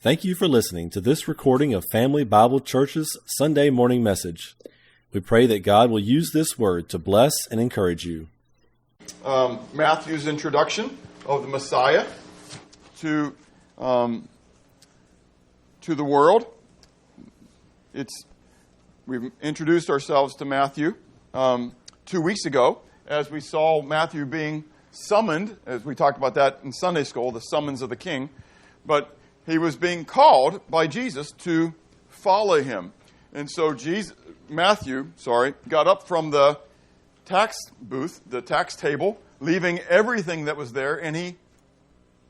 Thank you for listening to this recording of Family Bible Church's Sunday morning message. We pray that God will use this word to bless and encourage you. Matthew's introduction of the Messiah to the world. We've introduced ourselves to Matthew 2 weeks ago as we saw Matthew being summoned, as we talked about that in Sunday school, the summons of the king. But he was being called by Jesus to follow him. And so Matthew got up from the tax booth, the tax table, leaving everything that was there, and he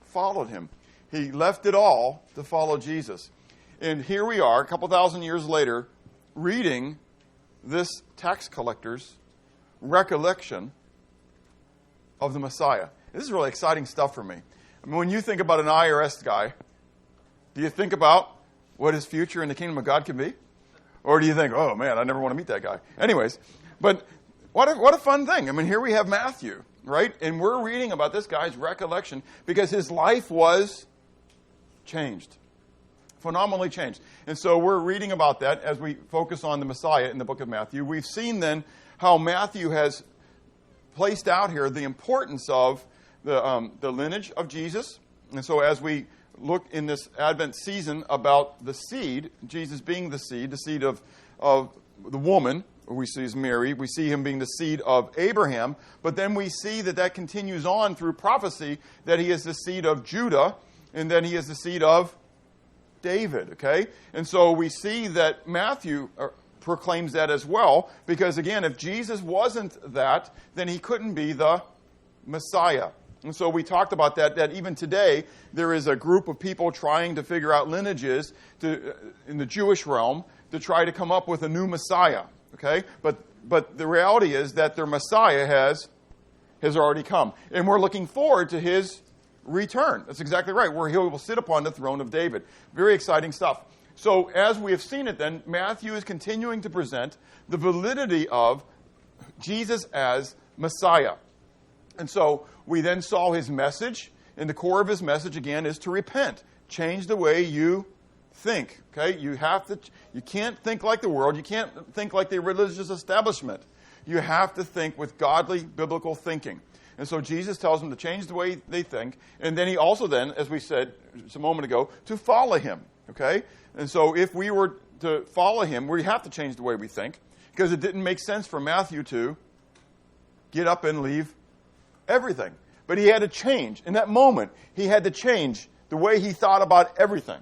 followed him. He left it all to follow Jesus. And here we are, a couple thousand years later, reading this tax collector's recollection of the Messiah. This is really exciting stuff for me. I mean, when you think about an IRS guy, do you think about what his future in the kingdom of God can be? Or do you think, oh man, I never want to meet that guy? Anyways, but what a fun thing. I mean, here we have Matthew, right? And we're reading about this guy's recollection because his life was changed. Phenomenally changed. And so we're reading about that as we focus on the Messiah in the book of Matthew. We've seen then how Matthew has placed out here the importance of the lineage of Jesus. And so as we look in this Advent season about the seed, Jesus being the seed of the woman, we see as Mary, we see him being the seed of Abraham, but then we see that continues on through prophecy that he is the seed of Judah, and then he is the seed of David, okay? And so we see that Matthew proclaims that as well, because again, if Jesus wasn't that, then he couldn't be the Messiah. And so we talked about that even today, there is a group of people trying to figure out lineages in the Jewish realm to try to come up with a new Messiah, okay? But the reality is that their Messiah has already come. And we're looking forward to his return. That's exactly right, where he will sit upon the throne of David. Very exciting stuff. So as we have seen it then, Matthew is continuing to present the validity of Jesus as Messiah. And so we then saw his message, and the core of his message, again, is to repent. Change the way you think, okay? You can't think like the world. You can't think like the religious establishment. You have to think with godly, biblical thinking. And so Jesus tells them to change the way they think, and then he also then, as we said just a moment ago, to follow him, okay? And so if we were to follow him, we have to change the way we think, because it didn't make sense for Matthew to get up and leave everything. But he had to change. In that moment, he had to change the way he thought about everything.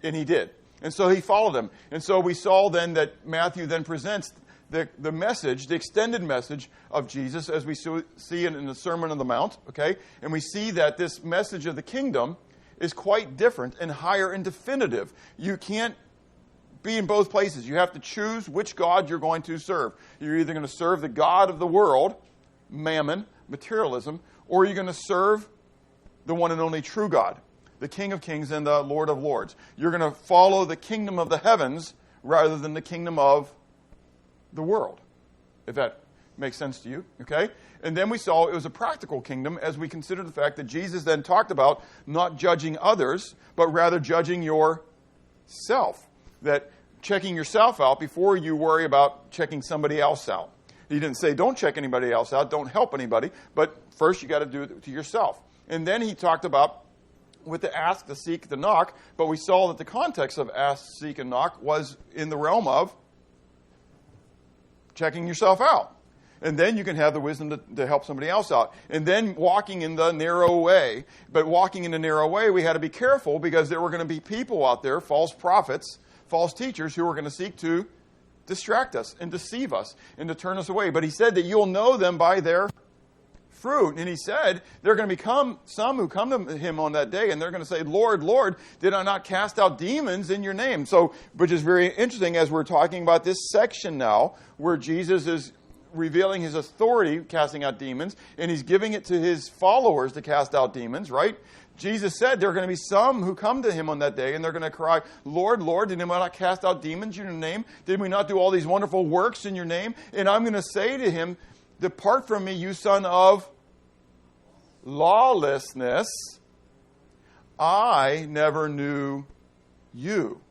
And he did. And so he followed him. And so we saw then that Matthew then presents the message, the extended message of Jesus, as we see it in the Sermon on the Mount. Okay? And we see that this message of the kingdom is quite different and higher and definitive. You can't be in both places. You have to choose which God you're going to serve. You're either going to serve the God of the world, mammon, materialism, or you're going to serve the one and only true God, the King of Kings and the Lord of Lords. You're going to follow the kingdom of the heavens rather than the kingdom of the world, if that makes sense to you, okay? And then we saw it was a practical kingdom as we considered the fact that Jesus then talked about not judging others, but rather judging yourself, that checking yourself out before you worry about checking somebody else out. He didn't say don't check anybody else out, don't help anybody, but first you got to do it to yourself. And then he talked about with the ask, the seek, the knock, but we saw that the context of ask, seek, and knock was in the realm of checking yourself out. And then you can have the wisdom to help somebody else out. And then walking in the narrow way. But walking in the narrow way, we had to be careful because there were going to be people out there, false prophets, false teachers, who were going to seek to distract us and deceive us and to turn us away. But he said that you'll know them by their fruit. And he said there are going to become some who come to him on that day, and they're going to say, Lord, Lord, did I not cast out demons in your name? So, which is very interesting as we're talking about this section now where Jesus is revealing his authority casting out demons, and he's giving it to his followers to cast out demons, right? Jesus said there are going to be some who come to him on that day, and they're going to cry, Lord, Lord, did we not cast out demons in your name? Did we not do all these wonderful works in your name? And I'm going to say to him, depart from me, you son of lawlessness. I never knew you.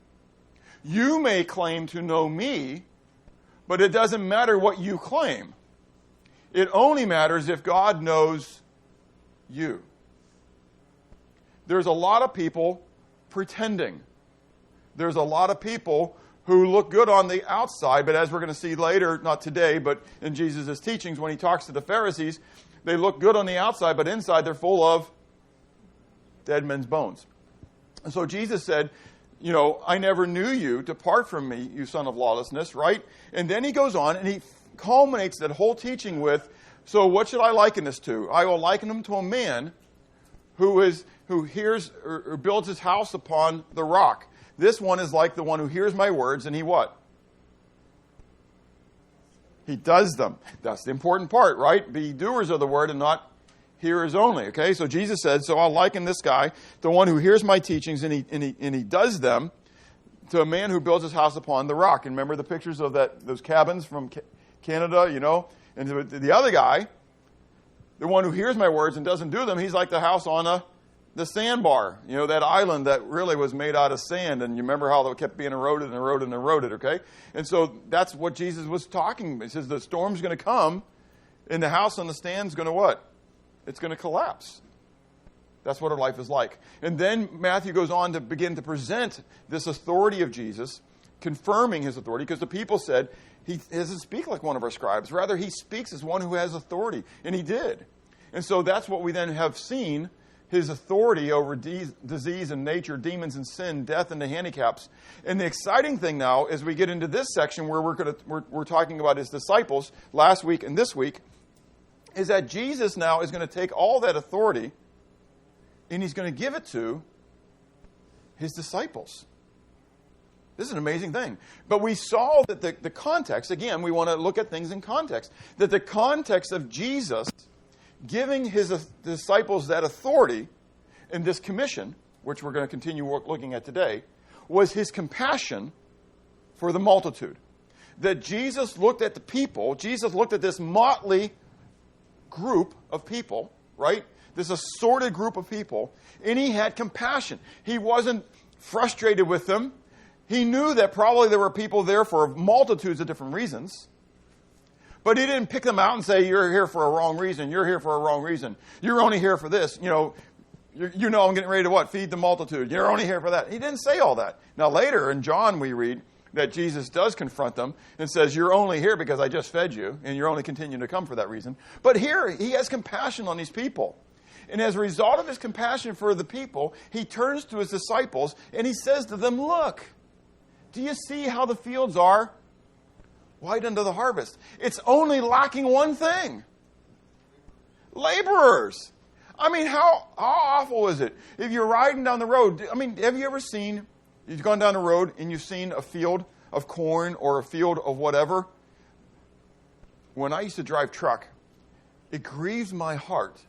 You may claim to know me, but it doesn't matter what you claim. It only matters if God knows you. There's a lot of people pretending. There's a lot of people who look good on the outside, but as we're going to see later, not today, but in Jesus' teachings, when he talks to the Pharisees, they look good on the outside, but inside they're full of dead men's bones. And so Jesus said, I never knew you. Depart from me, you son of lawlessness, right? And then he goes on and he culminates that whole teaching with, so what should I liken this to? I will liken him to a man who hears or builds his house upon the rock. This one is like the one who hears my words and he what? He does them. That's the important part, right? Be doers of the word and not hearers only. Okay, so Jesus said, so I'll liken this guy, the one who hears my teachings and he does them, to a man who builds his house upon the rock. And remember the pictures of those cabins from Canada, And the other guy, the one who hears my words and doesn't do them, he's like the house on the sandbar, that island that really was made out of sand. And you remember how it kept being eroded and eroded and eroded, okay? And so that's what Jesus was talking about. He says the storm's going to come and the house on the stand's going to what? It's going to collapse. That's what our life is like. And then Matthew goes on to begin to present this authority of Jesus, confirming his authority, because the people said, he doesn't speak like one of our scribes. Rather, he speaks as one who has authority. And he did. And so that's what we then have seen, his authority over disease and nature, demons and sin, death and the handicaps. And the exciting thing now, as we get into this section where we're talking about his disciples last week and this week, is that Jesus now is going to take all that authority and he's going to give it to his disciples. This is an amazing thing. But we saw that the context, again, we want to look at things in context, that the context of Jesus giving his disciples that authority in this commission, which we're going to continue looking at today, was his compassion for the multitude. That Jesus looked at the people, Jesus looked at this motley group of people, right? This assorted group of people, and he had compassion. He wasn't frustrated with them. He knew that probably there were people there for multitudes of different reasons. But he didn't pick them out and say, you're here for a wrong reason. You're here for a wrong reason. You're only here for this. I'm getting ready to what? Feed the multitude. You're only here for that. He didn't say all that. Now later in John we read that Jesus does confront them and says, you're only here because I just fed you, and you're only continuing to come for that reason. But here he has compassion on these people. And as a result of his compassion for the people, he turns to his disciples and he says to them, look, do you see how the fields are white unto the harvest? It's only lacking one thing. Laborers. I mean, how awful is it? If you're riding down the road, have you ever seen, you've gone down the road and you've seen a field of corn or a field of whatever? When I used to drive truck, it grieves my heart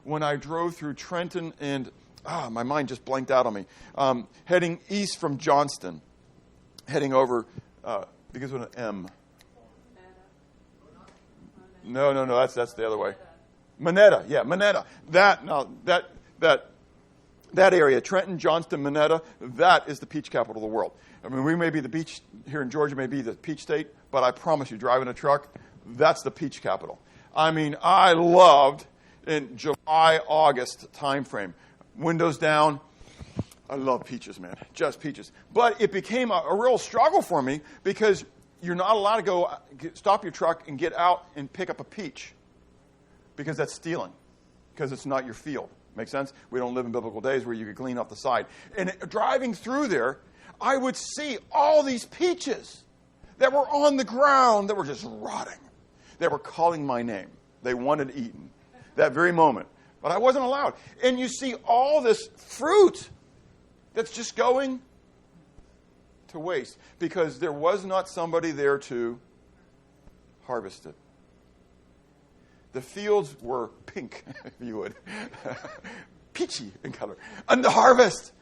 when I drove through Trenton and, my mind just blanked out on me, heading east from Johnston, heading over, because of an M. No, that's the other way. Monetta, yeah, Monetta. That area, Trenton, Johnston, Monetta, that is the peach capital of the world. We may be the beach, here in Georgia may be the peach state, but I promise you, driving a truck, that's the peach capital. I loved in July, August time frame. Windows down. I love peaches, man. Just peaches. But it became a real struggle for me because you're not allowed to go stop your truck and get out and pick up a peach because that's stealing, because it's not your field. Make sense? We don't live in biblical days where you could clean off the side. And driving through there, I would see all these peaches that were on the ground that were just rotting. They were calling my name. They wanted eaten that very moment. But I wasn't allowed. And you see all this fruit that's just going to waste because there was not somebody there to harvest it. The fields were pink, if you would. Peachy in color. And the harvest.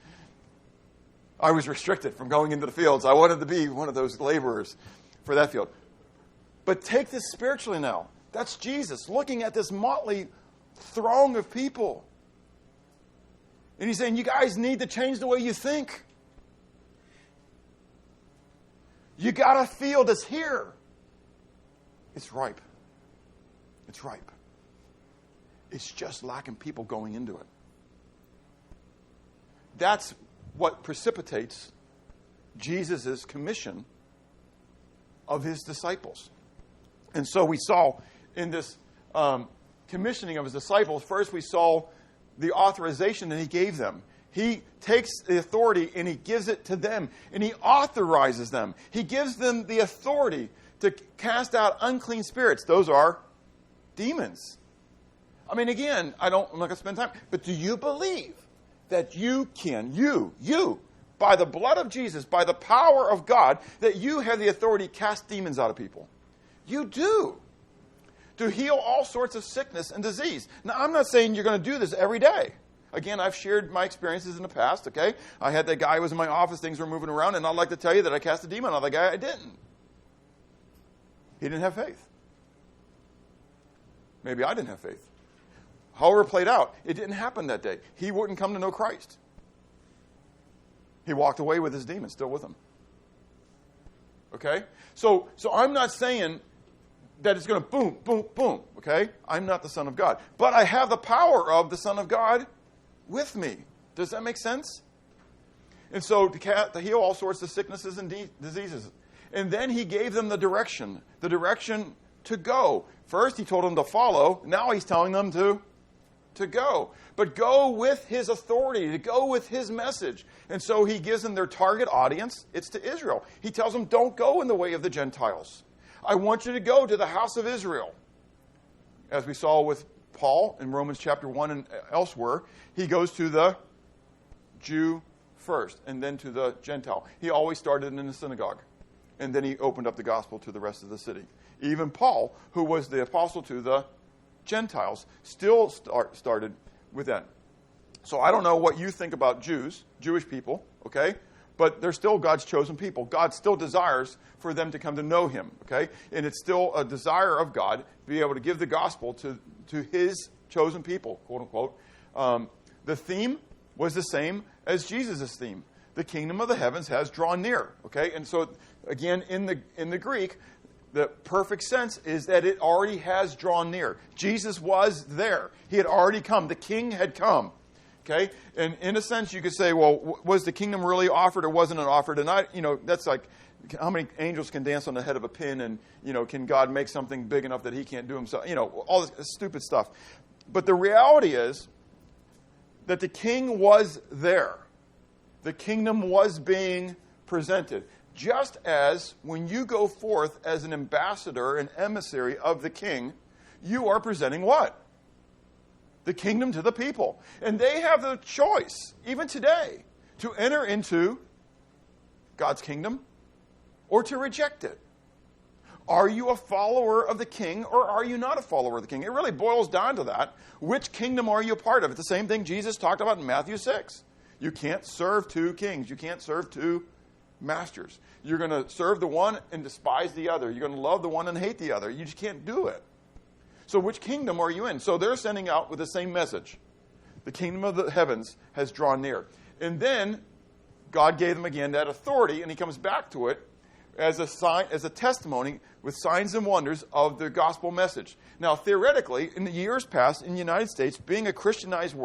I was restricted from going into the fields. I wanted to be one of those laborers for that field. But take this spiritually now. That's Jesus looking at this motley throng of people. And he's saying, you guys need to change the way you think. You got a field that's here. It's ripe. It's ripe. It's just lacking people going into it. That's what precipitates Jesus' commission of his disciples. And so we saw in this commissioning of his disciples, first we saw the authorization that he gave them. He takes the authority and he gives it to them, and he authorizes them. He gives them the authority to cast out unclean spirits. Those are demons. I mean, again, I'm not going to spend time, but do you believe that you can, by the blood of Jesus, by the power of God, that you have the authority to cast demons out of people? You do. To heal all sorts of sickness and disease. Now, I'm not saying you're going to do this every day. Again, I've shared my experiences in the past, okay? I had that guy who was in my office, things were moving around, and I'd like to tell you that I cast a demon out of the guy. I didn't. He didn't have faith. Maybe I didn't have faith. However it played out, it didn't happen that day. He wouldn't come to know Christ. He walked away with his demon still with him. Okay? So I'm not saying that it's going to boom, boom, boom. Okay? I'm not the Son of God. But I have the power of the Son of God with me. Does that make sense? And so to heal all sorts of sicknesses and diseases. And then he gave them the direction to go. First he told them to follow. Now he's telling them to go. But go with his authority, to go with his message. And so he gives them their target audience. It's to Israel. He tells them, don't go in the way of the Gentiles. I want you to go to the house of Israel. As we saw with Paul in Romans chapter 1 and elsewhere, he goes to the Jew first and then to the Gentile. He always started in the synagogue. And then he opened up the gospel to the rest of the city. Even Paul, who was the apostle to the Gentiles, still started with that. So I don't know what you think about Jewish people, okay? But they're still God's chosen people. God still desires for them to come to know him, okay? And it's still a desire of God to be able to give the gospel to his chosen people, quote unquote. The theme was the same as Jesus' theme. The kingdom of the heavens has drawn near, okay? And so, again, in the Greek, the perfect sense is that it already has drawn near. Jesus was there. He had already come. The king had come. Okay? And in a sense, you could say, well, was the kingdom really offered or wasn't it offered? And that's like, how many angels can dance on the head of a pin? And, can God make something big enough that he can't do himself? All this stupid stuff. But the reality is that the king was there. The kingdom was being presented. Just as when you go forth as an ambassador, an emissary of the king, you are presenting what? The kingdom to the people. And they have the choice, even today, to enter into God's kingdom or to reject it. Are you a follower of the king or are you not a follower of the king? It really boils down to that. Which kingdom are you a part of? It's the same thing Jesus talked about in Matthew 6. You can't serve two kings. You can't serve two masters. You're going to serve the one and despise the other. You're going to love the one and hate the other. You just can't do it. So which kingdom are you in? So they're sending out with the same message. The kingdom of the heavens has drawn near. And then God gave them again that authority, and he comes back to it as a sign, as a testimony with signs and wonders of the gospel message. Now, theoretically, in the years past in the United States, being a Christianized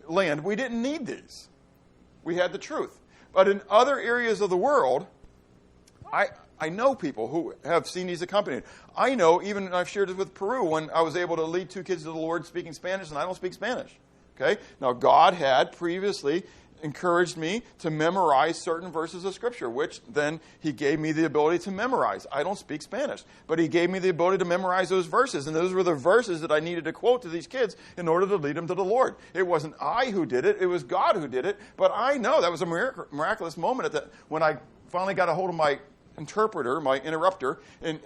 land, we didn't need these. We had the truth. But in other areas of the world, I know people who have seen these accompanied. I know, even I've shared this with Peru, when I was able to lead 2 kids to the Lord speaking Spanish, and I don't speak Spanish. Okay? Now, God had previously encouraged me to memorize certain verses of Scripture, which then he gave me the ability to memorize. I don't speak Spanish, but he gave me the ability to memorize those verses, and those were the verses that I needed to quote to these kids in order to lead them to the Lord. It wasn't I who did it, it was God who did it, but I know that was a miraculous moment when I finally got a hold of my interpreter, my interrupter, and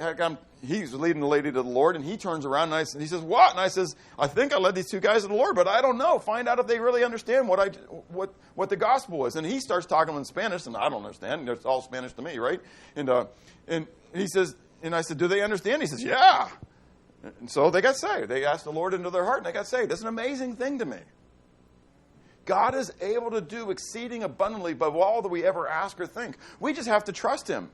he's leading the lady to the Lord, and he turns around and he says, "What?" And I says, "I think I led these 2 guys to the Lord, but I don't know. Find out if they really understand what the gospel is." And he starts talking in Spanish, and I don't understand. It's all Spanish to me, right? And he says, and I said, "Do they understand?" He says, "Yeah." And so they got saved. They asked the Lord into their heart, and they got saved. That's an amazing thing to me. God is able to do exceeding abundantly above all that we ever ask or think. We just have to trust him.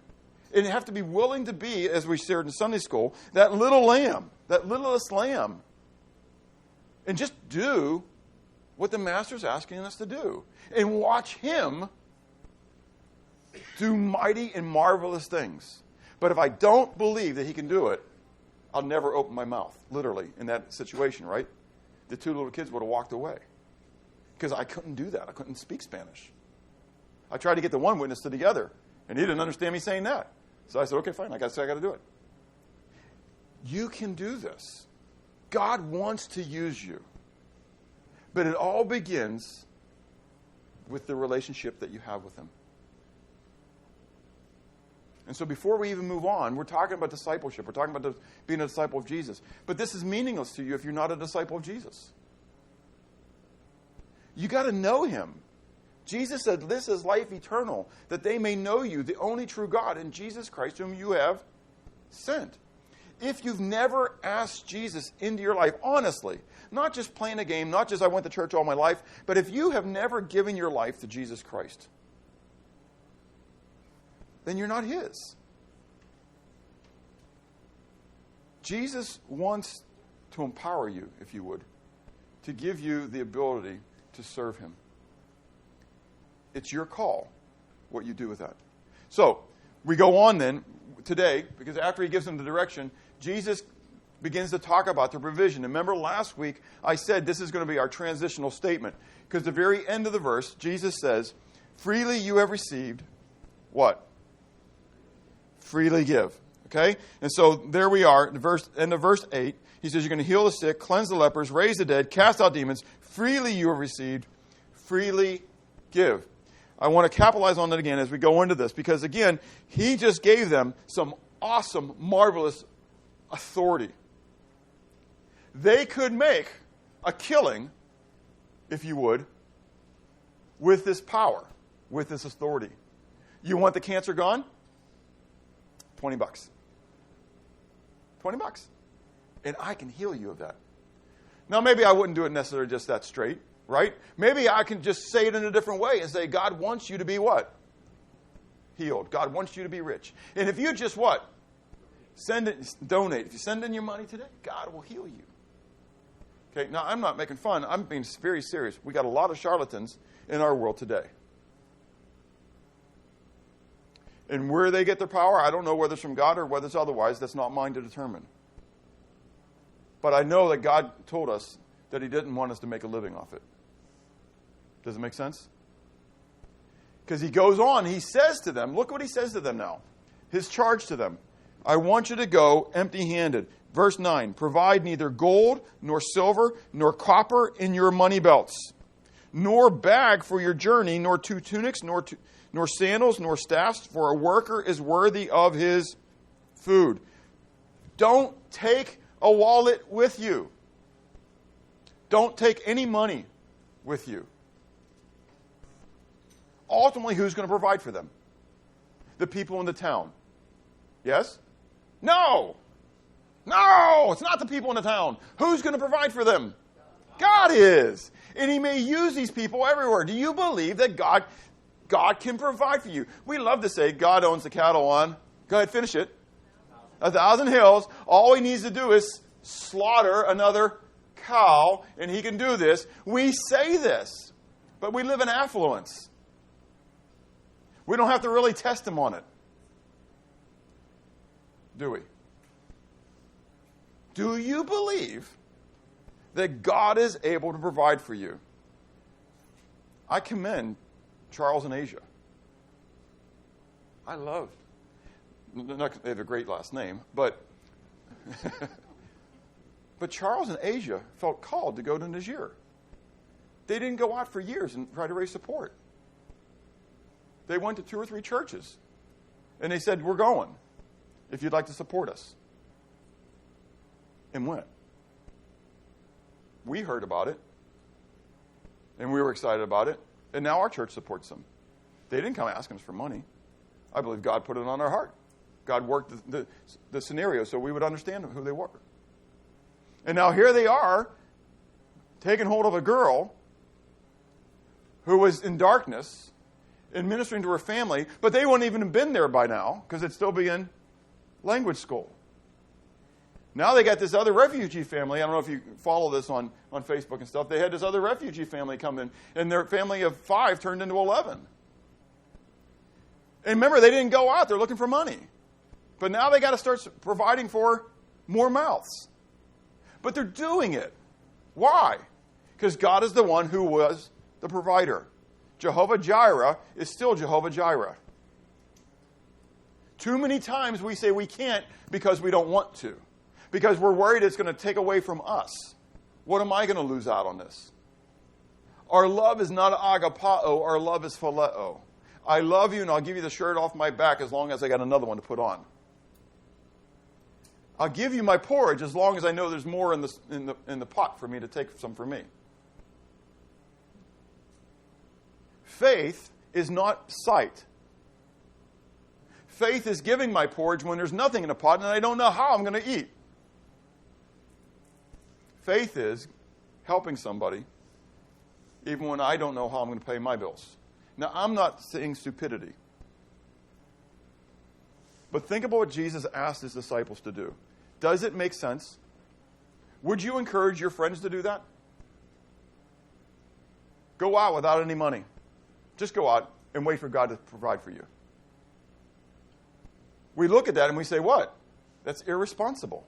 And you have to be willing to be, as we shared in Sunday school, that little lamb, that littlest lamb. And just do what the Master's asking us to do. And watch him do mighty and marvelous things. But if I don't believe that he can do it, I'll never open my mouth, literally, in that situation, right? The two little kids would have walked away. Because I couldn't do that. I couldn't speak Spanish. I tried to get the one witness to the other, and he didn't understand me saying that. So I said, okay, fine, I got to do it. You can do this. God wants to use you. But it all begins with the relationship that you have with him. And so before we even move on, we're talking about discipleship. We're talking about being a disciple of Jesus. But this is meaningless to you if you're not a disciple of Jesus. You got to know him. Jesus said, this is life eternal, that they may know you, the only true God, and Jesus Christ, whom you have sent. If you've never asked Jesus into your life, honestly, not just playing a game, not just I went to church all my life, but if you have never given your life to Jesus Christ, then you're not his. Jesus wants to empower you, if you would, to give you the ability to serve him. It's your call, what you do with that. So, we go on then today, because after he gives them the direction, Jesus begins to talk about the provision. And remember last week, I said this is going to be our transitional statement. Because the very end of the verse, Jesus says, freely you have received, what? Freely give. Okay? And so there we are, end of verse 8. He says, you're going to heal the sick, cleanse the lepers, raise the dead, cast out demons. Freely you have received, freely give. I want to capitalize on that again as we go into this, because again, he just gave them some awesome, marvelous authority. They could make a killing, if you would, with this power, with this authority. You want the cancer gone? $20. $20. And I can heal you of that. Now, maybe I wouldn't do it necessarily just that straight. Right? Maybe I can just say it in a different way and say, God wants you to be what? Healed. God wants you to be rich. And if you just what? Donate. If you send in your money today, God will heal you. Okay, now I'm not making fun. I'm being very serious. We got a lot of charlatans in our world today. And where they get their power, I don't know whether it's from God or whether it's otherwise. That's not mine to determine. But I know that God told us that he didn't want us to make a living off it. Does it make sense? Because he goes on, he says to them, look what he says to them now. His charge to them. I want you to go empty-handed. Verse 9, provide neither gold, nor silver, nor copper in your money belts, nor bag for your journey, nor 2 tunics, nor sandals, nor staffs, for a worker is worthy of his food. Don't take a wallet with you. Don't take any money with you. Ultimately, who's going to provide for them? The people in the town. Yes? No! No! It's not the people in the town. Who's going to provide for them? God is. And he may use these people everywhere. Do you believe that God can provide for you? We love to say God owns the cattle on, go ahead, finish it, 1,000 hills. All he needs to do is slaughter another cow, and he can do this. We say this, but we live in affluence. We don't have to really test him on it. Do we? Do you believe that God is able to provide for you? I commend Charles and Asia. They have a great last name, but but Charles and Asia felt called to go to Niger. They didn't go out for years and try to raise support. They went to 2 or 3 churches, and they said, we're going, if you'd like to support us. And went. We heard about it, and we were excited about it, and now our church supports them. They didn't come asking us for money. I believe God put it on our heart. God worked the scenario so we would understand who they were. And now here they are, taking hold of a girl who was in darkness and ministering to her family, but they wouldn't even have been there by now because it'd still be in language school. Now they got this other refugee family. I don't know if you follow this on Facebook and stuff. They had this other refugee family come in, and their family of 5 turned into 11. And remember, they didn't go out. They're looking for money. But now they got to start providing for more mouths. But they're doing it. Why? Because God is the one who was the provider. Jehovah Jireh is still Jehovah Jireh. Too many times we say we can't because we don't want to. Because we're worried it's going to take away from us. What am I going to lose out on this? Our love is not agapao. Our love is phileo. I love you and I'll give you the shirt off my back as long as I got another one to put on. I'll give you my porridge as long as I know there's more in the pot for me to take some for me. Faith is not sight. Faith is giving my porridge when there's nothing in the pot and I don't know how I'm going to eat. Faith is helping somebody even when I don't know how I'm going to pay my bills. Now, I'm not saying stupidity. But think about what Jesus asked his disciples to do. Does it make sense? Would you encourage your friends to do that? Go out without any money. Just go out and wait for God to provide for you. We look at that and we say, what? That's irresponsible.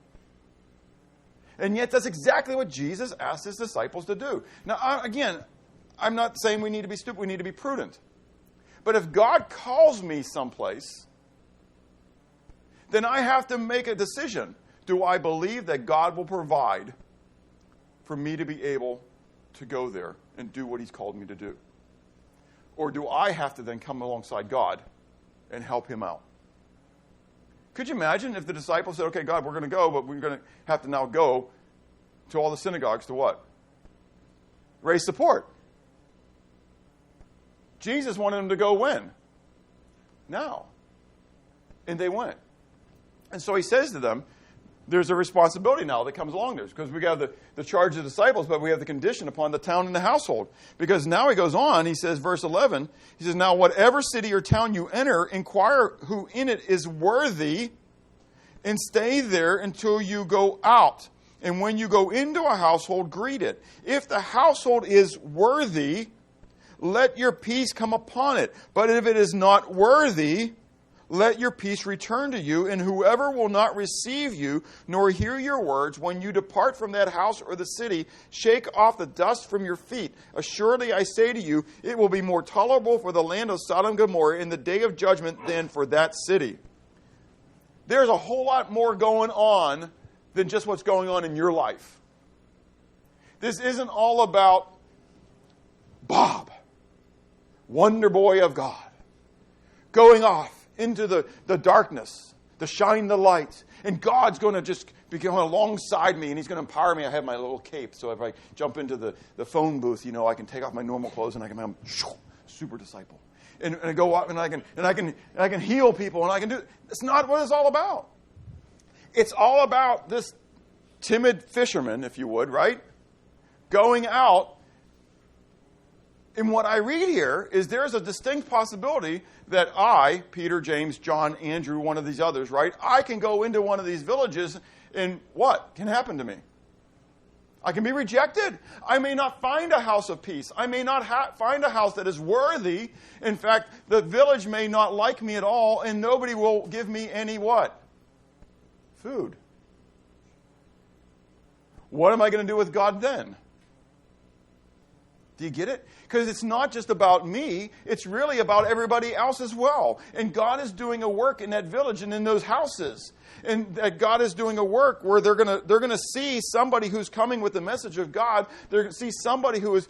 And yet that's exactly what Jesus asked his disciples to do. Now, again, I'm not saying we need to be stupid. We need to be prudent. But if God calls me someplace, then I have to make a decision. Do I believe that God will provide for me to be able to go there and do what he's called me to do? Or do I have to then come alongside God and help him out? Could you imagine if the disciples said, okay, God, we're going to go, but we're going to have to now go to all the synagogues to what? Raise support. Jesus wanted them to go when? Now. And they went. And so he says to them, there's a responsibility now that comes along there. Because we got the charge of the disciples, but we have the condition upon the town and the household. Because now he goes on, he says, verse 11, he says, now whatever city or town you enter, inquire who in it is worthy, and stay there until you go out. And when you go into a household, greet it. If the household is worthy, let your peace come upon it. But if it is not worthy, let your peace return to you, and whoever will not receive you, nor hear your words, when you depart from that house or the city, shake off the dust from your feet. Assuredly, I say to you, it will be more tolerable for the land of Sodom and Gomorrah in the day of judgment than for that city. There's a whole lot more going on than just what's going on in your life. This isn't all about Bob, wonder boy of God, going off into the darkness to shine the light. And God's going to just be going alongside me, and he's going to empower me. I have my little cape, so if I jump into the phone booth, I can take off my normal clothes and I can become super disciple. And I go out and I can heal people and I can do. It's not what it's all about. It's all about this timid fisherman, if you would, right? Going out. And what I read here is there's a distinct possibility that I, Peter, James, John, Andrew, one of these others, right? I can go into one of these villages and what can happen to me? I can be rejected. I may not find a house of peace. I may not find a house that is worthy. In fact, the village may not like me at all, and nobody will give me any what? Food. What am I going to do with God then? Do you get it? Because it's not just about me. It's really about everybody else as well. And God is doing a work in that village and in those houses. And that God is doing a work where they're gonna see somebody who's coming with the message of God. They're going to see somebody who's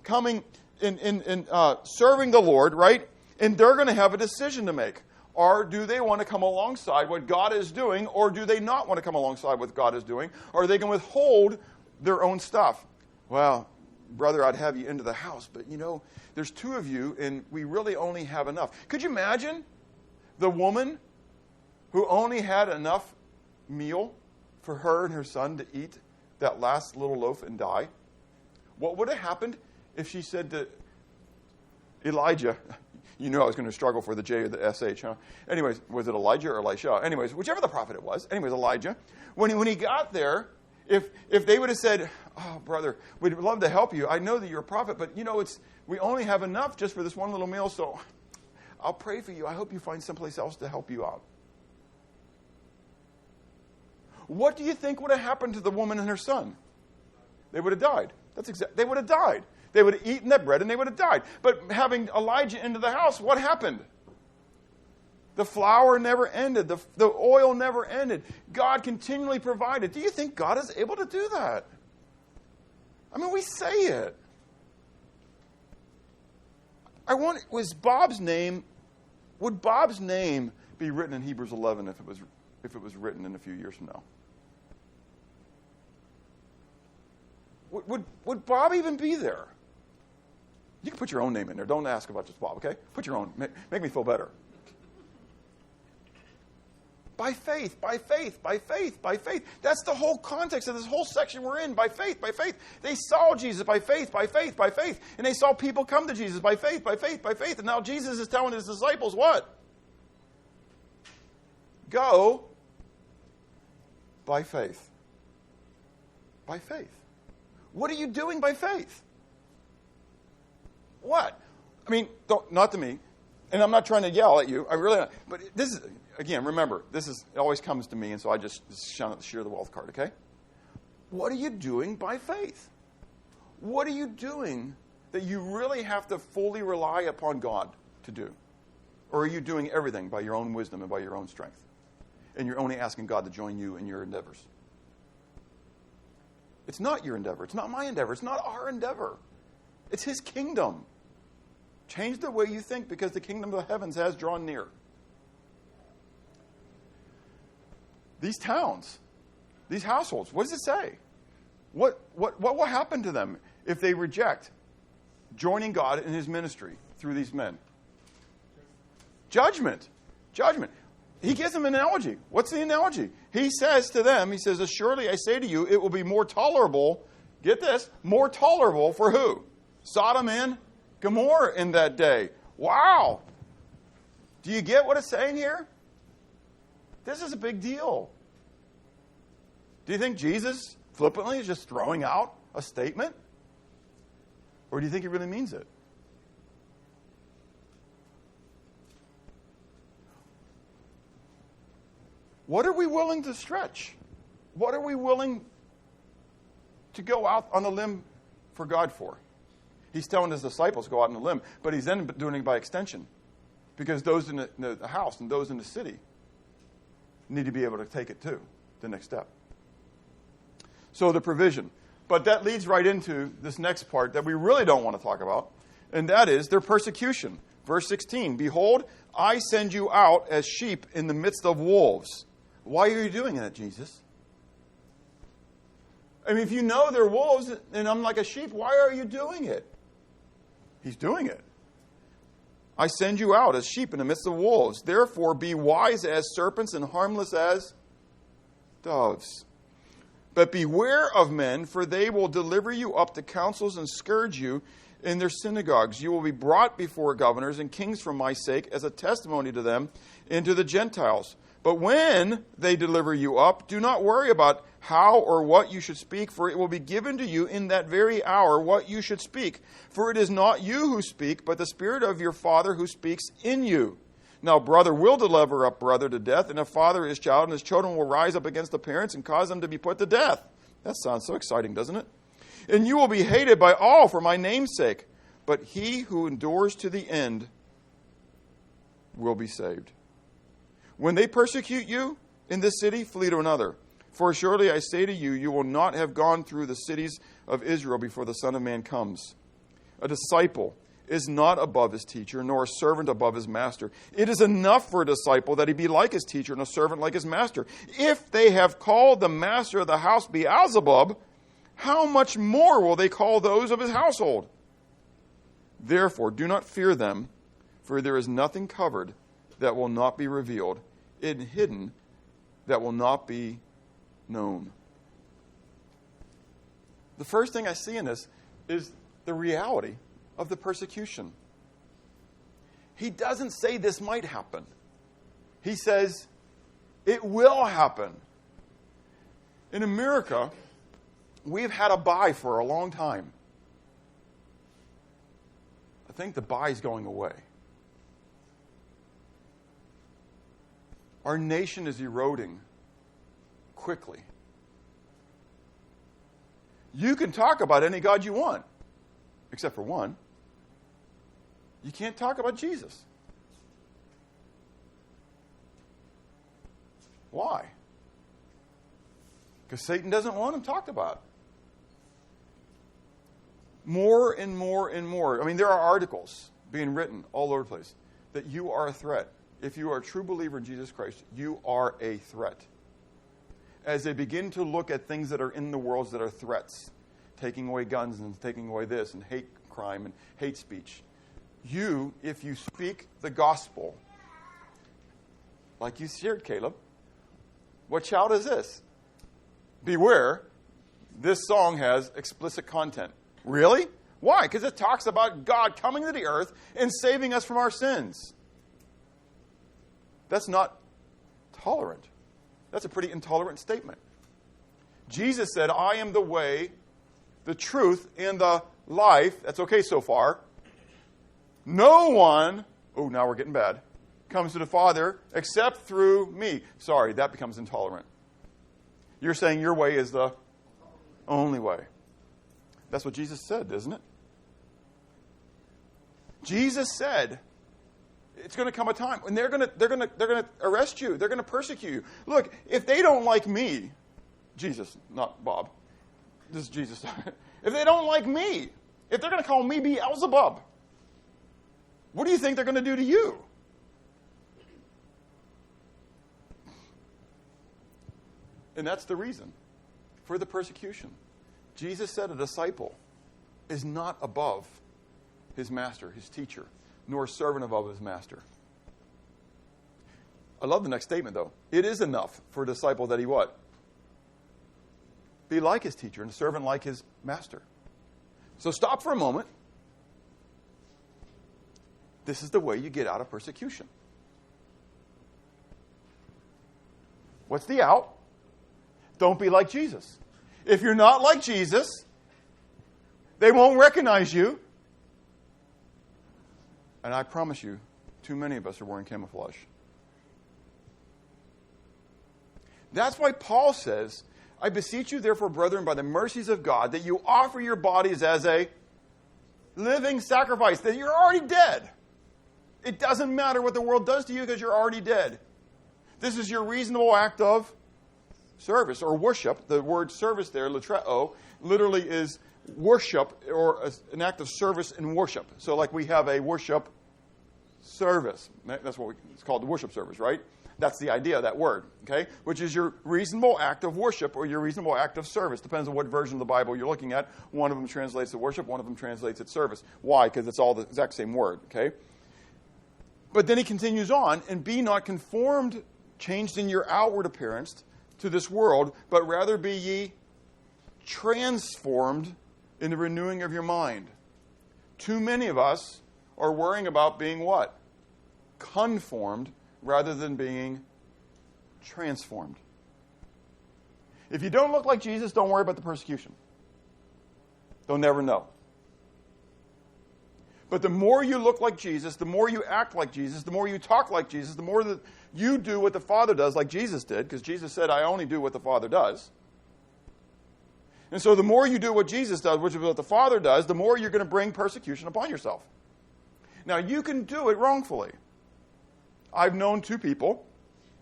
coming in serving the Lord, right? And they're going to have a decision to make. Or do they want to come alongside what God is doing, or do they not want to come alongside what God is doing? Or are they going to withhold their own stuff? Well, brother, I'd have you into the house, but there's 2 of you, and we really only have enough. Could you imagine the woman who only had enough meal for her and her son to eat that last little loaf and die? What would have happened if she said Elijah, you knew I was going to struggle for the J or the SH, huh? Anyways, was it Elijah or Elisha? Anyways, whichever the prophet it was. Anyways, Elijah. When he got there, if they would have said, oh, brother, we'd love to help you. I know that you're a prophet, but, we only have enough just for this one little meal, so I'll pray for you. I hope you find someplace else to help you out. What do you think would have happened to the woman and her son? They would have died. They would have died. They would have eaten that bread and they would have died. But having Elijah into the house, what happened? The flour never ended. The oil never ended. God continually provided. Do you think God is able to do that? I mean, we say it. Would Bob's name be written in Hebrews 11 if it was written in a few years from now? Would Bob even be there? You can put your own name in there. Don't ask about just Bob, okay? Put your own. Make me feel better. By faith, by faith, by faith, by faith. That's the whole context of this whole section we're in. By faith, by faith. They saw Jesus by faith, by faith, by faith. And they saw people come to Jesus by faith, by faith, by faith. And now Jesus is telling his disciples what? Go by faith. By faith. What are you doing by faith? What? I mean, not to me, and I'm not trying to yell at you. I really not. But this is, again, remember, it always comes to me, and so I just share the wealth card, okay? What are you doing by faith? What are you doing that you really have to fully rely upon God to do? Or are you doing everything by your own wisdom and by your own strength? And you're only asking God to join you in your endeavors. It's not your endeavor. It's not my endeavor. It's not our endeavor. It's his kingdom. Change the way you think because the kingdom of the heavens has drawn near. These towns, these households, what does it say? What will happen to them if they reject joining God in his ministry through these men? Judgment. Judgment. He gives them an analogy. What's the analogy? He says to them, surely I say to you, it will be more tolerable, get this, more tolerable for who? Sodom and Gomorrah in that day. Wow. Do you get what it's saying here? This is a big deal. Do you think Jesus flippantly is just throwing out a statement? Or do you think he really means it? What are we willing to stretch? What are we willing to go out on a limb for God for? He's telling his disciples to go out on a limb, but he's then doing it by extension. Because those in the house and those in the city need to be able to take it too, the next step. So the provision. But that leads right into this next part that we really don't want to talk about, and that is their persecution. Verse 16, behold, I send you out as sheep in the midst of wolves. Why are you doing that, Jesus? I mean, if you know they're wolves and I'm like a sheep, why are you doing it? He's doing it. I send you out as sheep in the midst of wolves. Therefore, be wise as serpents and harmless as doves. But beware of men, for they will deliver you up to councils and scourge you in their synagogues. You will be brought before governors and kings for my sake as a testimony to them and to the Gentiles. But when they deliver you up, do not worry about how or what you should speak, for it will be given to you in that very hour what you should speak. For it is not you who speak, but the Spirit of your Father who speaks in you. Now, brother will deliver up brother to death, and a father his child, and his children will rise up against the parents and cause them to be put to death. That sounds so exciting, doesn't it? And you will be hated by all for my name's sake, but he who endures to the end will be saved. When they persecute you in this city, flee to another. For surely I say to you, you will not have gone through the cities of Israel before the Son of Man comes. A disciple is not above his teacher, nor a servant above his master. It is enough for a disciple that he be like his teacher and a servant like his master. If they have called the master of the house Beelzebub, how much more will they call those of his household? Therefore, do not fear them, for there is nothing covered that will not be revealed, and hidden that will not be known. The first thing I see in this is the reality of the persecution. He doesn't say this might happen. He says it will happen. In America, we've had a buy for a long time. I think the buy is going away. Our nation is eroding quickly. You can talk about any God you want, except for one. You can't talk about Jesus. Why? Because Satan doesn't want him talked about. More and more and more. I mean, there are articles being written all over the place that you are a threat. If you are a true believer in Jesus Christ, you are a threat. As they begin to look at things that are in the world that are threats, taking away guns and taking away this and hate crime and hate speech, you, if you speak the gospel, like you shared, Caleb, what shout is this? Beware, this song has explicit content. Really? Why? Because it talks about God coming to the earth and saving us from our sins. That's not tolerant. That's a pretty intolerant statement. Jesus said, I am the way, the truth, and the life. That's okay so far. No one, oh, now we're getting bad, comes to the Father except through me. Sorry, that becomes intolerant. You're saying your way is the only way. That's what Jesus said, isn't it? Jesus said, it's going to come a time when they're going to arrest you. They're going to persecute you. Look, if they don't like me, Jesus, not Bob. This is Jesus. If they don't like me, if they're going to call me Beelzebub, what do you think they're going to do to you? And that's the reason for the persecution. Jesus said a disciple is not above his master, his teacher, nor a servant above his master. I love the next statement, though. It is enough for a disciple that he what? Be like his teacher and a servant like his master. So stop for a moment. This is the way you get out of persecution. What's the out? Don't be like Jesus. If you're not like Jesus, they won't recognize you. And I promise you, too many of us are wearing camouflage. That's why Paul says, I beseech you, therefore, brethren, by the mercies of God, that you offer your bodies as a living sacrifice, that you're already dead. It doesn't matter what the world does to you because you're already dead. This is your reasonable act of service or worship. The word service there, latreo, literally is worship or an act of service and worship. So like we have a worship service. That's what it's called, the worship service, right? That's the idea of that word, okay? Which is your reasonable act of worship or your reasonable act of service. Depends on what version of the Bible you're looking at. One of them translates it worship, one of them translates it service. Why? Because it's all the exact same word, okay? But then he continues on, and be not conformed, changed in your outward appearance to this world, but rather be ye transformed in the renewing of your mind. Too many of us are worrying about being what? Conformed rather than being transformed. If you don't look like Jesus, don't worry about the persecution. They'll never know. But the more you look like Jesus, the more you act like Jesus, the more you talk like Jesus, the more that you do what the Father does, like Jesus did, because Jesus said, I only do what the Father does. And so the more you do what Jesus does, which is what the Father does, the more you're going to bring persecution upon yourself. Now, you can do it wrongfully. I've known two people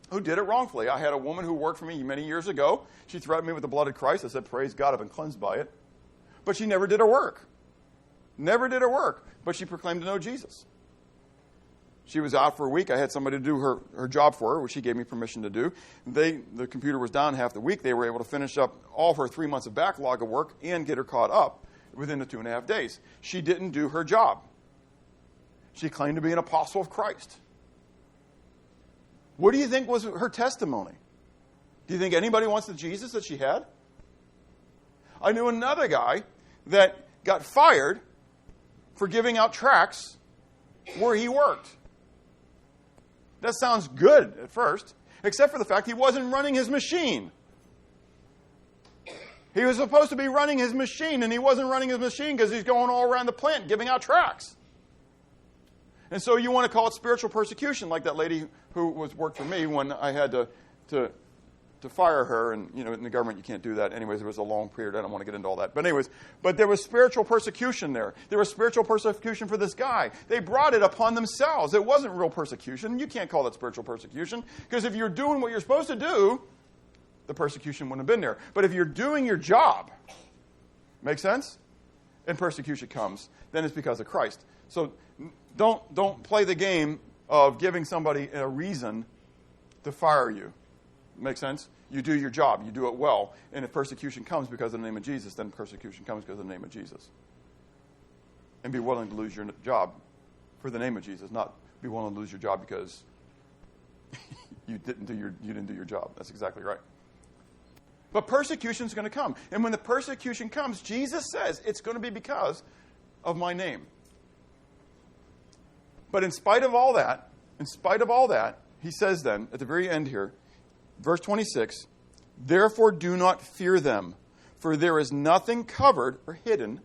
who did it wrongfully. I had a woman who worked for me many years ago. She threatened me with the blood of Christ. I said, praise God, I've been cleansed by it. But she never did her work. Never did her work. But she proclaimed to know Jesus. She was out for a week. I had somebody to do her job for her, which she gave me permission to do. The computer was down half the week. They were able to finish up all of her 3 months of backlog of work and get her caught up within the 2.5 days. She didn't do her job. She claimed to be an apostle of Christ. What do you think was her testimony? Do you think anybody wants the Jesus that she had? I knew another guy that got fired for giving out tracts where he worked. That sounds good at first, except for the fact he wasn't running his machine. He was supposed to be running his machine, and he wasn't running his machine because he's going all around the plant giving out tracts. And so you want to call it spiritual persecution, like that lady who worked for me when I had to fire her. And, in the government you can't do that. Anyways, there was a long period. I don't want to get into all that. But there was spiritual persecution there. There was spiritual persecution for this guy. They brought it upon themselves. It wasn't real persecution. You can't call that spiritual persecution, because if you're doing what you're supposed to do, the persecution wouldn't have been there. But if you're doing your job, make sense? And persecution comes, then it's because of Christ. So don't play the game of giving somebody a reason to fire you. Make sense? You do your job. You do it well. And if persecution comes because of the name of Jesus, then persecution comes because of the name of Jesus. And be willing to lose your job for the name of Jesus, not be willing to lose your job because you didn't do your job. That's exactly right. But persecution is going to come. And when the persecution comes, Jesus says it's going to be because of my name. But in spite of all that, he says then, at the very end here, verse 26, therefore do not fear them, for there is nothing covered or hidden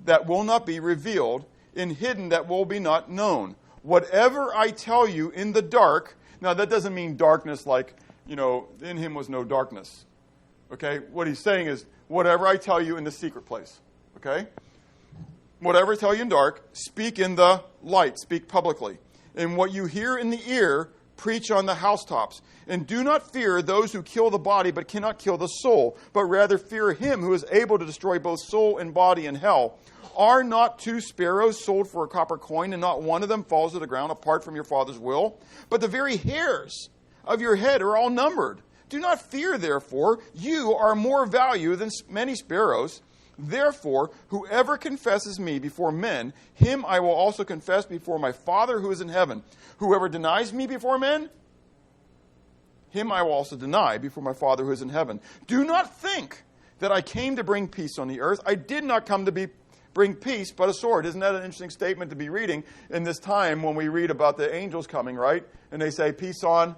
that will not be revealed, and hidden that will be not known. Whatever I tell you in the dark, now that doesn't mean darkness like, in him was no darkness. Okay? What he's saying is, whatever I tell you in the secret place. Okay? Whatever I tell you in dark, speak in the light, speak publicly. And what you hear in the ear, preach on the housetops. And do not fear those who kill the body but cannot kill the soul, but rather fear him who is able to destroy both soul and body in hell. Are not 2 sparrows sold for a copper coin, and not one of them falls to the ground apart from your Father's will? But the very hairs of your head are all numbered. Do not fear, therefore. You are more value than many sparrows. Therefore, whoever confesses me before men, him I will also confess before my Father who is in heaven. Whoever denies me before men, him I will also deny before my Father who is in heaven. Do not think that I came to bring peace on the earth. I did not come to bring peace, but a sword. Isn't that an interesting statement to be reading in this time when we read about the angels coming, right? And they say, peace on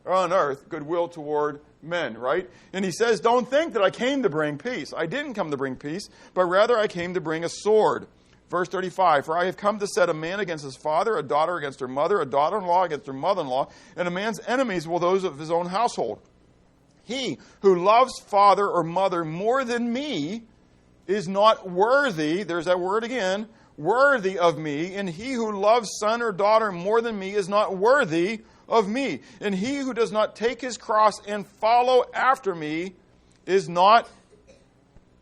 earth, goodwill toward men, right? And he says, don't think that I came to bring peace. I didn't come to bring peace, but rather I came to bring a sword. Verse 35, for I have come to set a man against his father, a daughter against her mother, a daughter-in-law against her mother-in-law, and a man's enemies will those of his own household. He who loves father or mother more than me is not worthy, there's that word again, worthy of me, and he who loves son or daughter more than me is not worthy of me. And he who does not take his cross and follow after me is not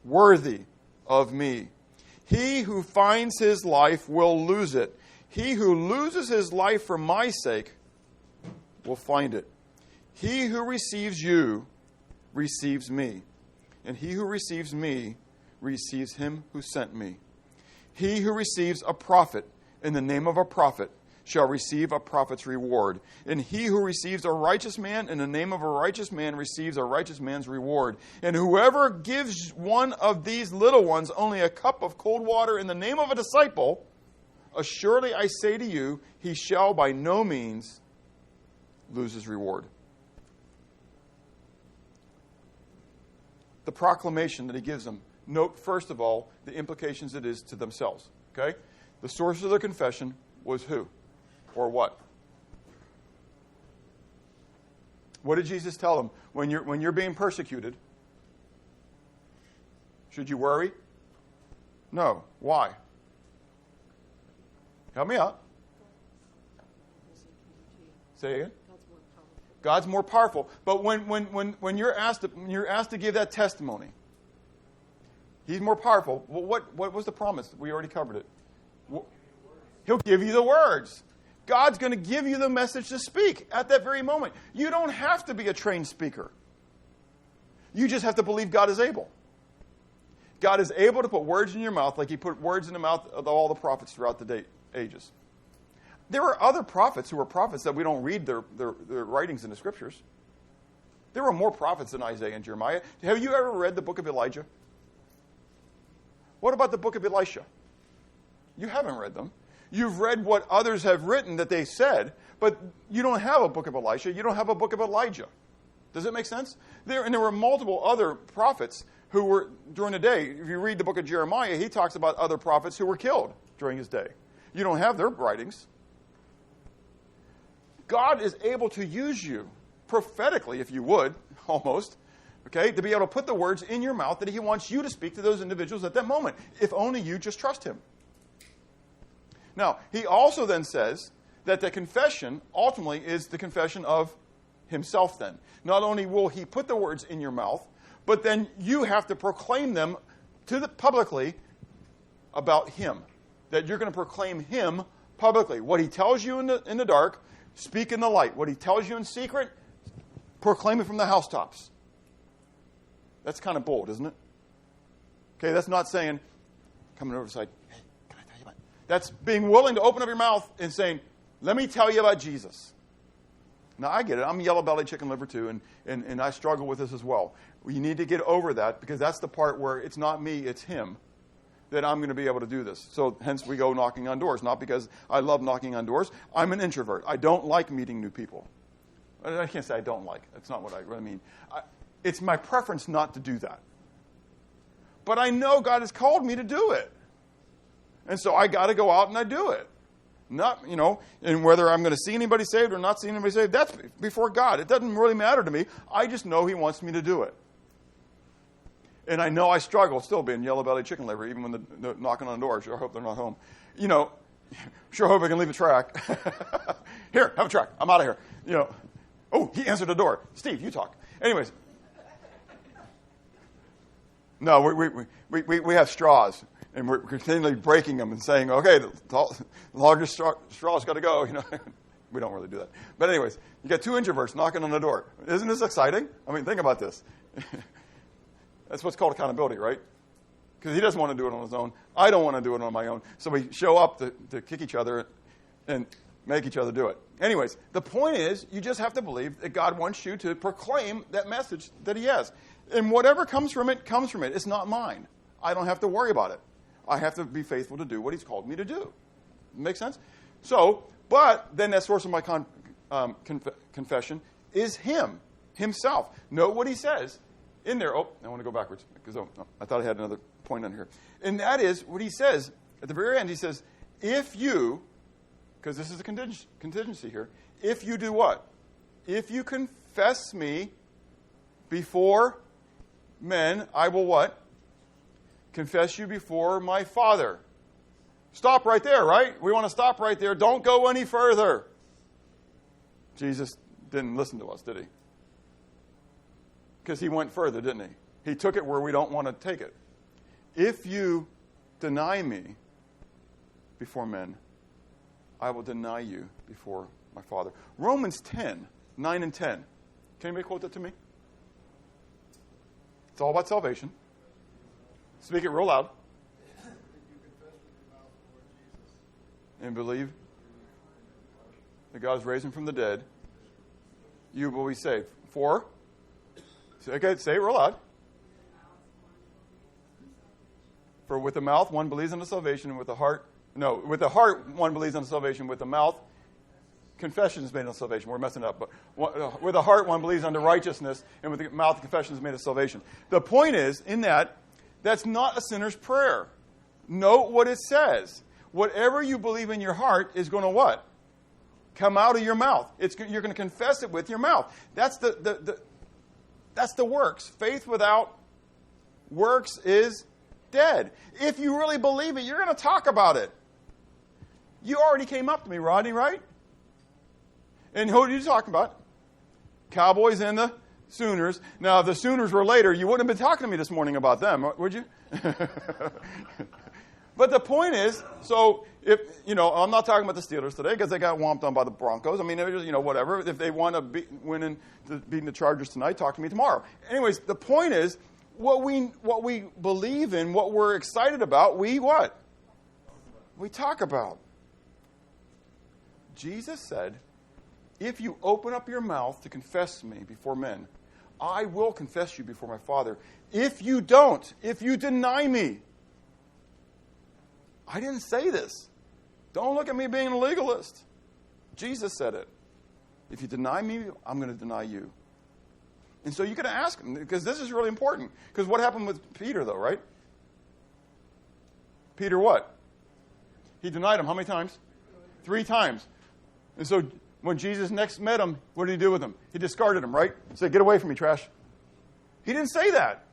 worthy of me. He who finds his life will lose it. He who loses his life for my sake will find it. He who receives you receives me, and he who receives me receives him who sent me. He who receives a prophet in the name of a prophet shall receive a prophet's reward. And he who receives a righteous man in the name of a righteous man receives a righteous man's reward. And whoever gives one of these little ones only a cup of cold water in the name of a disciple, assuredly I say to you, he shall by no means lose his reward. The proclamation that he gives them. Note, first of all, the implications it is to themselves. Okay? The source of their confession was who? Or what? What did Jesus tell them? When you're being persecuted, should you worry? No. Why? Help me out. Say it again. God's more powerful. But when you're asked to give that testimony, He's more powerful. Well, what was the promise? We already covered it. He'll give you the words. God's going to give you the message to speak at that very moment. You don't have to be a trained speaker. You just have to believe God is able. God is able to put words in your mouth like He put words in the mouth of all the prophets throughout the ages. There are other prophets who were prophets that we don't read their writings in the Scriptures. There were more prophets than Isaiah and Jeremiah. Have you ever read the book of Elijah? What about the book of Elisha? You haven't read them. You've read what others have written that they said, but you don't have a book of Elisha. You don't have a book of Elijah. Does that make sense? There were multiple other prophets who were during the day. If you read the book of Jeremiah, he talks about other prophets who were killed during his day. You don't have their writings. God is able to use you prophetically, if you would, almost, okay, to be able to put the words in your mouth that he wants you to speak to those individuals at that moment, if only you just trust him. Now, he also then says that the confession ultimately is the confession of himself then. Not only will he put the words in your mouth, but then you have to proclaim them publicly about him. That you're going to proclaim him publicly. What he tells you in the dark, speak in the light. What he tells you in secret, proclaim it from the housetops. That's kind of bold, isn't it? Okay, that's not saying, coming over the side, hey, can I tell you about it? That's being willing to open up your mouth and saying, let me tell you about Jesus. Now, I get it. I'm yellow-bellied chicken liver too, and I struggle with this as well. You need to get over that, because that's the part where it's not me, it's him, that I'm going to be able to do this. So hence we go knocking on doors. Not because I love knocking on doors. I'm an introvert. I don't like meeting new people. I can't say I don't like. That's not what I really mean. It's my preference not to do that. But I know God has called me to do it. And so I got to go out and I do it. Not, and whether I'm going to see anybody saved or not see anybody saved, that's before God. It doesn't really matter to me. I just know he wants me to do it. And I know I struggle still being yellow-bellied chicken liver, even when they're knocking on the door. Sure hope they're not home. Sure hope I can leave a track. Here, have a track. I'm out of here. Oh, he answered the door. Steve, you talk. Anyways. No, we have straws, and we're continually breaking them and saying, okay, the largest straw's got to go. We don't really do that. But anyways, you got two introverts knocking on the door. Isn't this exciting? I mean, think about this. That's what's called accountability, right? Because he doesn't want to do it on his own. I don't want to do it on my own. So we show up to kick each other and make each other do it. Anyways, the point is, you just have to believe that God wants you to proclaim that message that he has. And whatever comes from it, comes from it. It's not mine. I don't have to worry about it. I have to be faithful to do what he's called me to do. Make sense? So, but then that source of my confession is him, himself. Note what he says in there. Oh, I want to go backwards, because I thought I had another point on here. And that is what he says. At the very end, he says, if you, because this is a contingency here, if you do what? If you confess me before men, I will what? Confess you before my Father. Stop right there, right? We want to stop right there. Don't go any further. Jesus didn't listen to us, did he? Because he went further, didn't he? He took it where we don't want to take it. If you deny me before men, I will deny you before my Father. Romans 10, 9 and 10. Can anybody quote that to me? It's all about salvation. Speak it real loud. And believe that God is raising from the dead, you will be saved. For? Okay, say it real loud. For with the mouth one believes unto salvation, and with the heart one believes unto salvation. With the mouth, confession is made unto salvation. We're messing it up. But with the heart one believes unto righteousness, and with the mouth confession is made unto salvation. The point is, in that's not a sinner's prayer. Note what it says. Whatever you believe in your heart is going to what? Come out of your mouth. You're going to confess it with your mouth. That's the works. Faith without works is dead. If you really believe it, you're going to talk about it. You already came up to me, Rodney, right? And who are you talking about? Cowboys and the Sooners. Now, if the Sooners were later, you wouldn't have been talking to me this morning about them, would you? But the point is, so if, I'm not talking about the Steelers today because they got whomped on by the Broncos. I mean, whatever. If they want to win and beating the Chargers tonight, talk to me tomorrow. Anyways, the point is, what we believe in, what we're excited about, we what? We talk about. Jesus said, if you open up your mouth to confess me before men, I will confess you before my Father. If you don't, if you deny me, I didn't say this. Don't look at me being a legalist. Jesus said it. If you deny me, I'm going to deny you. And so you got to ask him, because this is really important. Because what happened with Peter, though, right? Peter what? He denied him how many times? 3 times. And so when Jesus next met him, what did he do with him? He discarded him, right? He said, get away from me, trash. He didn't say that.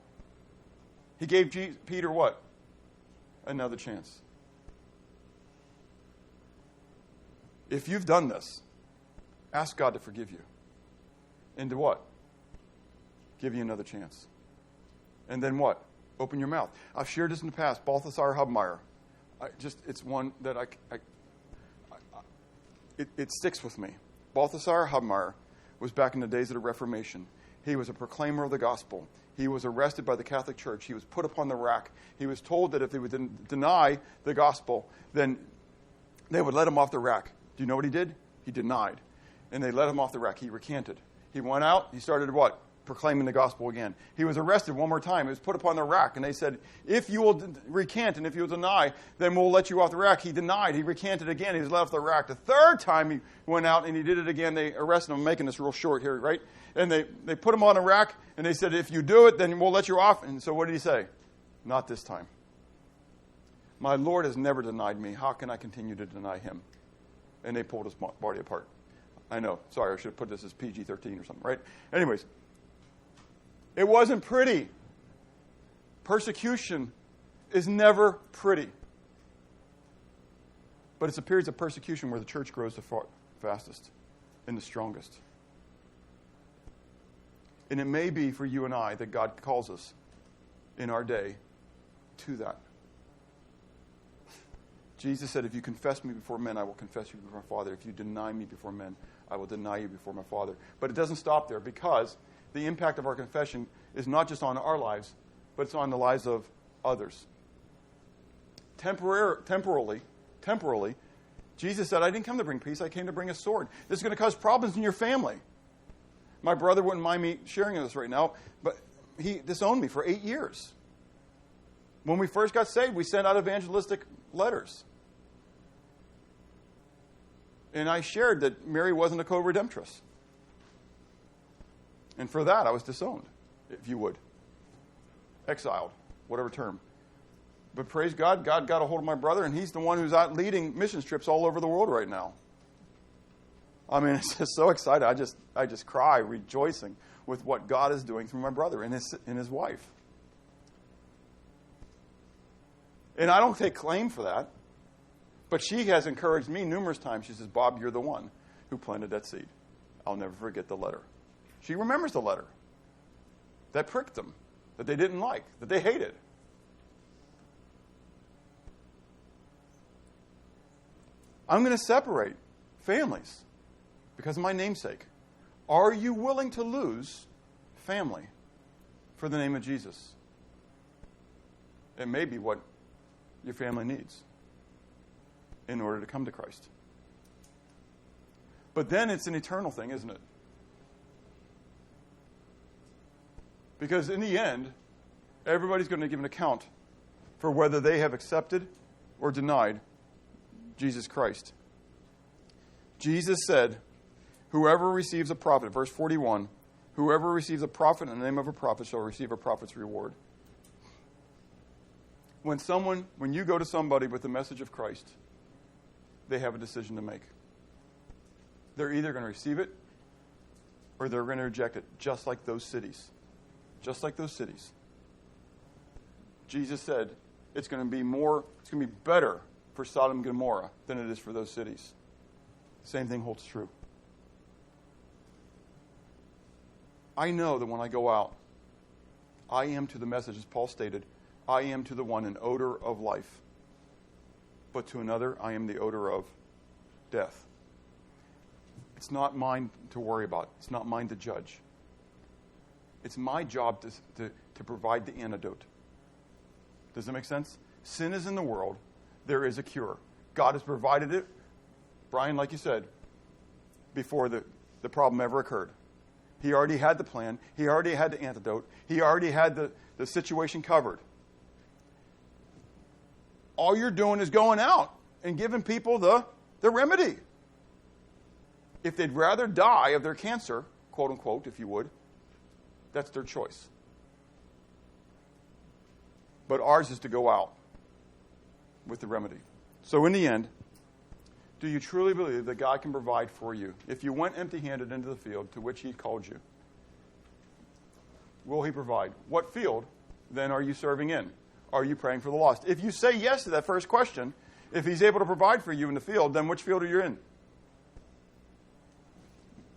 He gave Peter what? Another chance. If you've done this, ask God to forgive you. And to what? Give you another chance. And then what? Open your mouth. I've shared this in the past. Balthasar Hubmaier. It's one that it sticks with me. Balthasar Hubmaier was back in the days of the Reformation. He was a proclaimer of the gospel. He was arrested by the Catholic Church. He was put upon the rack. He was told that if he would deny the gospel, then they would let him off the rack. Do you know what he did? He denied. And they let him off the rack. He recanted. He went out. He started what? Proclaiming the gospel again. He was arrested one more time. He was put upon the rack. And they said, if you will recant and if you will deny, then we'll let you off the rack. He denied. He recanted again. He was let off the rack. The 3rd time he went out and he did it again. They arrested him. I'm making this real short here, right? And they put him on a rack. And they said, if you do it, then we'll let you off. And so what did he say? Not this time. My Lord has never denied me. How can I continue to deny him? And they pulled his body apart. I know. Sorry, I should have put this as PG-13 or something, right? Anyways. It wasn't pretty. Persecution is never pretty. But it's the periods of persecution where the church grows the fastest and the strongest. And it may be for you and I that God calls us in our day to that. Jesus said, if you confess me before men, I will confess you before my Father. If you deny me before men, I will deny you before my Father. But it doesn't stop there, because the impact of our confession is not just on our lives, but it's on the lives of others. Temporally, Jesus said, I didn't come to bring peace, I came to bring a sword. This is going to cause problems in your family. My brother wouldn't mind me sharing this right now, but he disowned me for 8 years. When we first got saved, we sent out evangelistic letters. And I shared that Mary wasn't a co-redemptress. And for that, I was disowned, if you would. Exiled, whatever term. But praise God, God got a hold of my brother, and he's the one who's out leading mission trips all over the world right now. I mean, it's just so excited. I just cry, rejoicing with what God is doing through my brother and his wife. And I don't take claim for that. But she has encouraged me numerous times. She says, Bob, you're the one who planted that seed. I'll never forget the letter. She remembers the letter that pricked them, that they didn't like, that they hated. I'm going to separate families because of my namesake. Are you willing to lose family for the name of Jesus? It may be what your family needs in order to come to Christ. But then it's an eternal thing, isn't it? Because in the end, everybody's going to give an account for whether they have accepted or denied Jesus Christ. Jesus said, whoever receives a prophet, verse 41, whoever receives a prophet in the name of a prophet shall receive a prophet's reward. When you go to somebody with the message of Christ, they have a decision to make. They're either going to receive it or they're going to reject it, just like those cities. Just like those cities. Jesus said it's going to be better for Sodom and Gomorrah than it is for those cities. Same thing holds true. I know that when I go out, I am to the message, as Paul stated, I am to the one an odor of life. But to another, I am the odor of death. It's not mine to worry about. It's not mine to judge. It's my job to provide the antidote. Does that make sense? Sin is in the world. There is a cure. God has provided it, Brian, like you said, before the problem ever occurred. He already had the plan. He already had the antidote. He already had the situation covered. All you're doing is going out and giving people the remedy. If they'd rather die of their cancer, quote unquote, if you would, that's their choice. But ours is to go out with the remedy. So in the end, do you truly believe that God can provide for you? If you went empty-handed into the field to which he called you, will he provide? What field, then, are you serving in? Are you praying for the lost? If you say yes to that first question, if he's able to provide for you in the field, then which field are you in?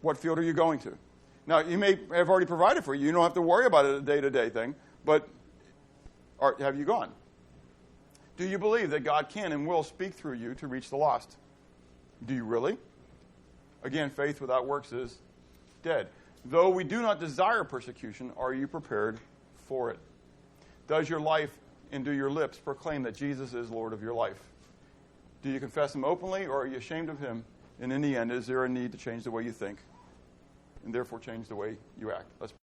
What field are you going to? Now, he may have already provided for you. You don't have to worry about it a day-to-day thing, but have you gone? Do you believe that God can and will speak through you to reach the lost? Do you really? Again, faith without works is dead. Though we do not desire persecution, are you prepared for it? Does your life and do your lips proclaim that Jesus is Lord of your life? Do you confess him openly, or are you ashamed of him? And in the end, is there a need to change the way you think and therefore change the way you act? Let's